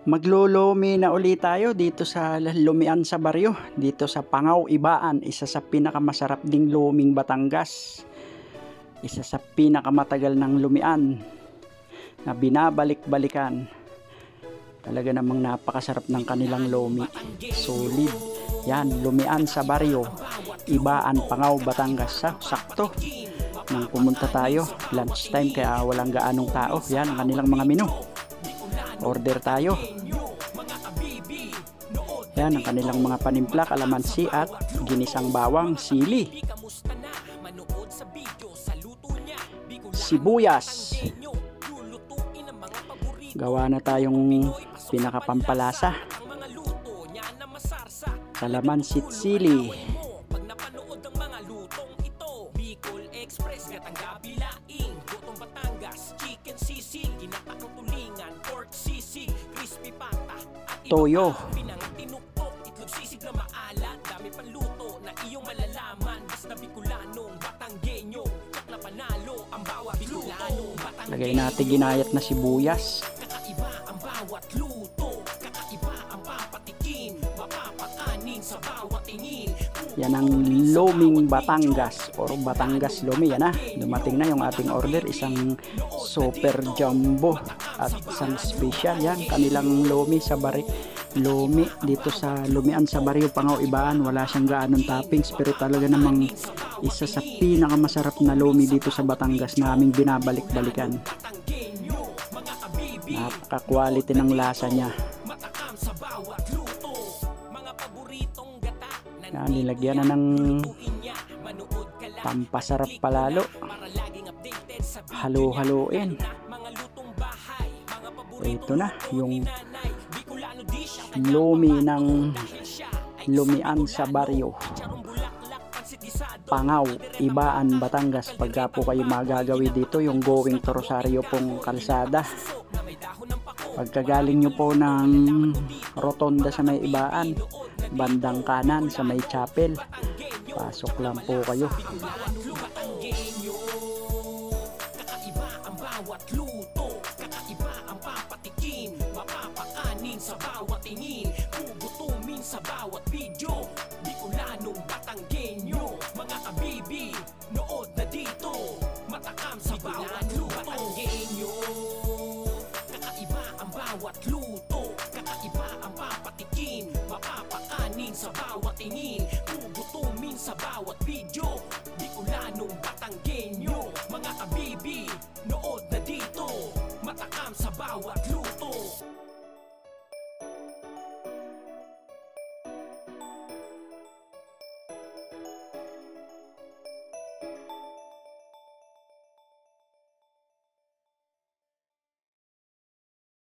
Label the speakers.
Speaker 1: Maglolomi na uli tayo dito sa Lumian sa Baryo, dito sa Pangaw, Ibaan, isa sa pinakamasarap ding luming Batangas. Isa sa pinakamatagal ng lumian na binabalik-balikan. Talaga namang napakasarap ng kanilang lomi. Solid. Yan, Lumian sa Baryo, Ibaan, Pangaw, Batangas. Sakto. Nang pumunta tayo, lunchtime kaya walang gaanong tao. Yan, ang kanilang mga menu. Order tayo. Yan ang kanilang mga panimpla, kalamansi at ginisang bawang, sili, sibuyas. Gawa na tayong pinakapampalasa, kalamansi at sili. Toyo, lagay natin ginayat na sibuyas. Yan ang luming Batangas or Batangas Lumi. Yan na, dumating na yung ating order, isang super jumbo at isang special. Yan, kanilang lumi sa lumi dito sa Lumian sa Baryo, Pangaw, Ibaan. Wala siyang gaanong toppings pero talaga namang isa sa pinakamasarap na lumi dito sa Batangas na aming binabalik-balikan. Napaka-quality ng lasa niya. Yan, nilagyan na ng pampasarap palalo. Halo-haloin. Ito na yung lumi ng Lumian sa Baryo, Pangaw, Ibaan, Batangas. Pagka po kayo magagawi dito, yung going to Rosario pong kalsada, pagkagaling nyo po ng rotonda sa may Ibaan, bandang kanan sa may chapel, pasok lang po kayo.
Speaker 2: Sa bawat tingin, pugutumin sa bawat video. Bicolanong Batanggenyo, mga kabibi, nood na dito. Matakam sa bawat Batanggenyo. Kakaiba ang bawat luto, kakaiba ang papatikin. Mapapakanin sa bawat tingin, pugutumin sa bawat video.